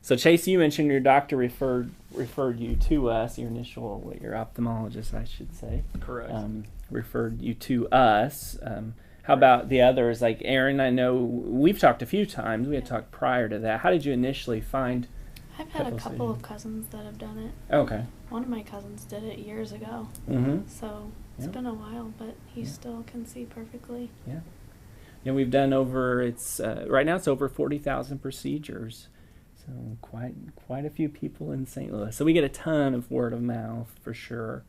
So Chase, you mentioned your doctor referred you to us. Your ophthalmologist, I should say. Correct. Referred you to us. How about the others? Like Aaron, I know we've talked a few times. We had talked prior to that. How did you initially find? I've had a couple of cousins that have done it. Okay. One of my cousins did it years ago. Mm-hmm. So it's been a while, but he still can see perfectly. Yeah. And we've done right now it's over 40,000 procedures. So quite a few people in St. Louis. So we get a ton of word of mouth for sure.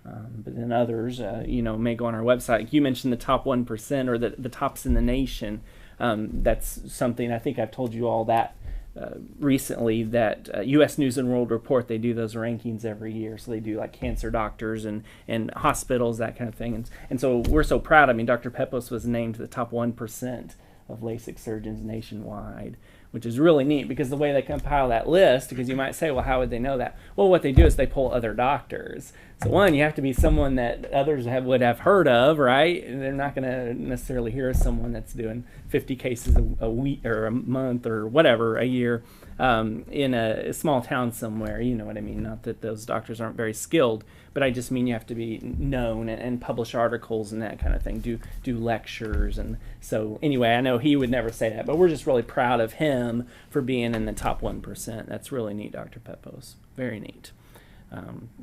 But then others, may go on our website. Like you mentioned the top 1% or the tops in the nation. That's something I think I've told you all that recently, that U.S. News and World Report, they do those rankings every year. So they do like cancer doctors and hospitals, that kind of thing. And so we're so proud. I mean, Dr. Pepose was named the top 1% of LASIK surgeons nationwide, which is really neat because the way they compile that list, because you might say, well, how would they know that? Well, what they do is they pull other doctors. So one, you have to be someone that others would have heard of, right? And they're not going to necessarily hear of someone that's doing 50 cases a week or a month or whatever, a year, in a small town somewhere. You know what I mean? Not that those doctors aren't very skilled, but I just mean you have to be known and publish articles and that kind of thing, do lectures. And so anyway, I know he would never say that, but we're just really proud of him for being in the top 1%. That's really neat, Dr. Pepose. Very neat.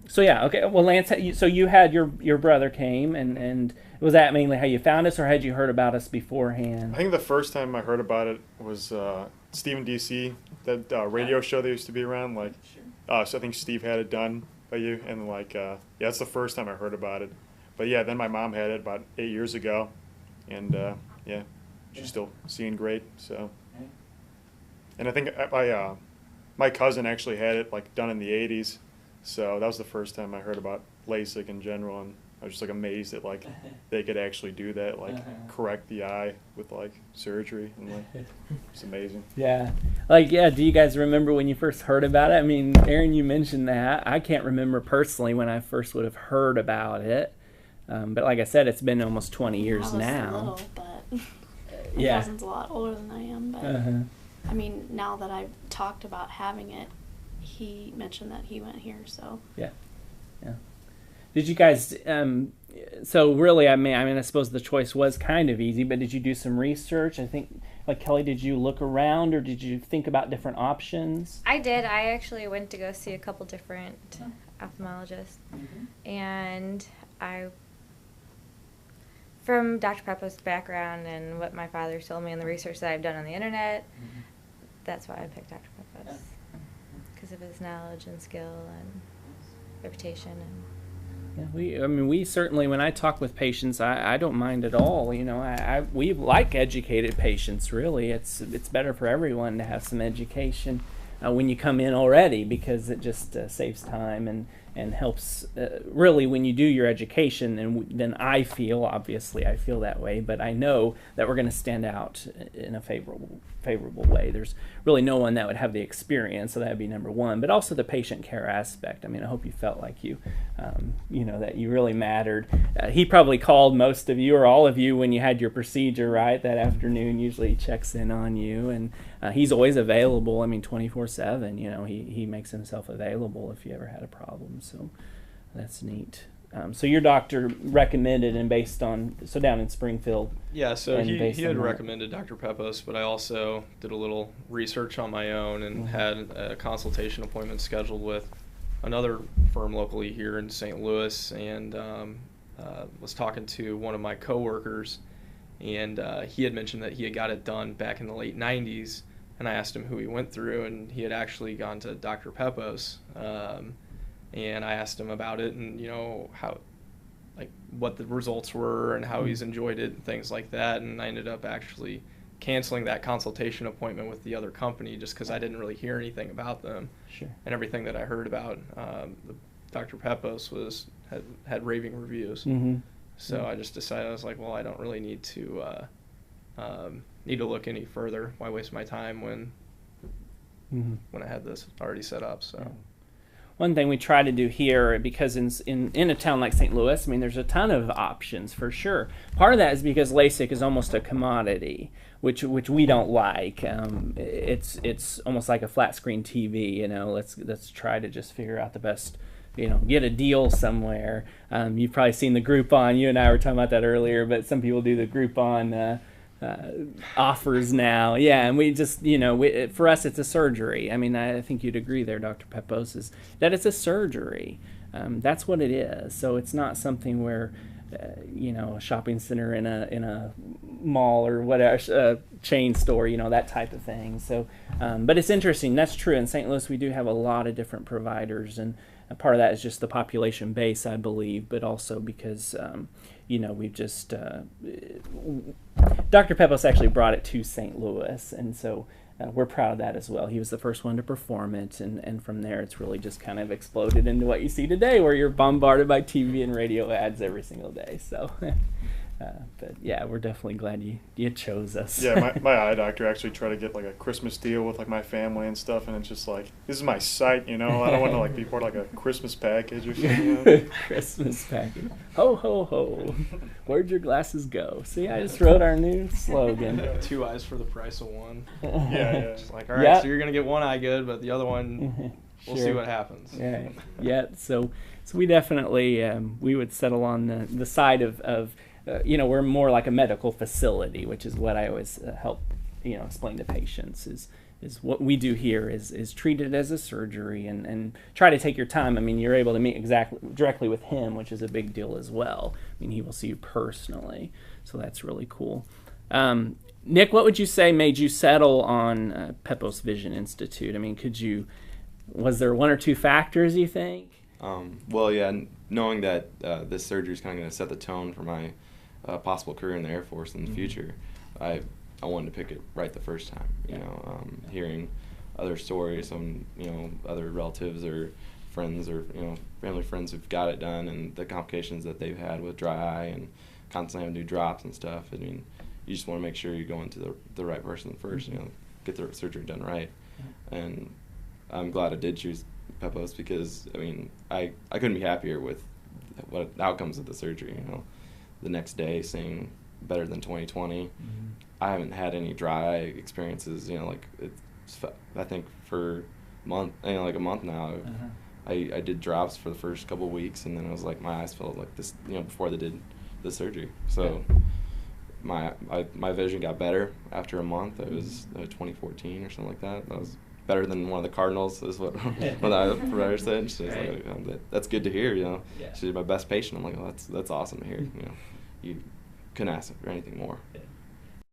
So yeah, okay. Well, Lance, so you had your brother came, and was that mainly how you found us, or had you heard about us beforehand? I think the first time I heard about it was Steve and DC, that radio show that used to be around. So I think Steve had it done by you, and that's the first time I heard about it. But yeah, then my mom had it about 8 years ago, and she's still seeing great. So, and I think my cousin actually had it done in the 80s. So that was the first time I heard about LASIK in general, and I was just amazed that they could actually do that, correct the eye with surgery, and it's amazing. Yeah. Do you guys remember when you first heard about it? I mean, Aaron, you mentioned that. I can't remember personally when I first would have heard about it. But like I said, it's been almost 20 years now. I was little, but my cousin's a lot older than I am. But I mean, now that I've talked about having it, he mentioned that he went here, so. Yeah. Did you guys, so really, I mean, I suppose the choice was kind of easy, but did you do some research? I think, Kelly, did you look around, or did you think about different options? I did. I actually went to go see a couple different ophthalmologists, and from Dr. Pepo's background and what my father told me and the research that I've done on the internet, that's why I picked Dr. Pepose. Because of his knowledge and skill and reputation. And we certainly, when I talk with patients, I don't mind at all. We like educated patients. Really, it's better for everyone to have some education when you come in already, because it just saves time and helps. Really, when you do your education, and then I feel that way, but I know that we're going to stand out in a favorable way. There's really no one that would have the experience, so that would be number one. But also the patient care aspect. I mean, I hope you felt like that you really mattered. He probably called most of you or all of you when you had your procedure, right, that afternoon. Usually he checks in on you, and he's always available. I mean, 24/7. He makes himself available if you ever had a problem. So that's neat. So your doctor recommended, and based on, down in Springfield. Yeah, so he had recommended Dr. Pepose, but I also did a little research on my own and had a consultation appointment scheduled with another firm locally here in St. Louis, and was talking to one of my coworkers, and he had mentioned that he had got it done back in the late 90s, and I asked him who he went through, and he had actually gone to Dr. Pepose. And I asked him about it, and how, what the results were and how he's enjoyed it and things like that. And I ended up actually canceling that consultation appointment with the other company just because I didn't really hear anything about them. Sure. And everything that I heard about Dr. Pepose had raving reviews. So I just decided, I was like, well, I don't really need to look any further. Why waste my time when I had this already set up? So. one thing we try to do here, because in a town like St. Louis, I mean, there's a ton of options for sure. Part of that is because LASIK is almost a commodity, which we don't like. It's almost like a flat screen TV. You know, let's try to just figure out the best. You know, get a deal somewhere. You've probably seen the Groupon. You and I were talking about that earlier, but some people do the Groupon offers now. Yeah, and we just, you know, for us it's a surgery. I mean, I think you'd agree there, Dr. Pepose, is that it's a surgery. That's what it is. So it's not something where, you know, a shopping center in a mall or whatever, chain store, you know, that type of thing. So, but it's interesting. That's true. In St. Louis, we do have a lot of different providers, and part of that is just the population base, I believe, but also because, you know, we've just, Dr. Pepose actually brought it to St. Louis, and so we're proud of that as well. He was the first one to perform it, and from there it's really just kind of exploded into what you see today, where you're bombarded by TV and radio ads every single day. So, but yeah, we're definitely glad you chose us. Yeah, my eye doctor actually tried to get like a Christmas deal with like my family and stuff, and it's just like, this is my site, you know. I don't want to like be part of like a Christmas package or something. You know? Christmas package. Ho ho ho. Where'd your glasses go? See, I just wrote our new slogan. 2 eyes for the price of one. Yeah. It's like, all right, so you're gonna get one eye good, but the other one, we'll see what happens. Yeah. So we definitely we would settle on the side of you know, we're more like a medical facility, which is what I always help, you know, explain to patients is what we do here is treat it as a surgery and try to take your time. I mean, you're able to meet directly with him, which is a big deal as well. I mean, he will see you personally, so that's really cool. Nick, what would you say made you settle on Pepose Vision Institute? I mean, was there one or two factors you think? Well, yeah, knowing that this surgery is kind of going to set the tone for my possible career in the Air Force in the future, I wanted to pick it right the first time. You know, hearing other stories from, you know, other relatives or friends or, you know, family friends who've got it done and the complications that they've had with dry eye and constantly having to do drops and stuff. I mean, you just want to make sure you're going to the right person first. You know, get the surgery done right. And I'm glad I did choose Pepose because, I mean, I couldn't be happier with what outcomes of the surgery. You know, the next day seeing better than 20/20. I haven't had any dry eye experiences. You know, like I think for a month now. I did drops for the first couple of weeks, and then it was like my eyes felt like this. You know, before they did the surgery, so. My vision got better after a month. It was 2014 or something like that. That was better than one of the Cardinals, is what what I provider said. She was like, that's good to hear. You know, she's my best patient. I'm like, that's awesome to hear. You know, you couldn't ask for anything more.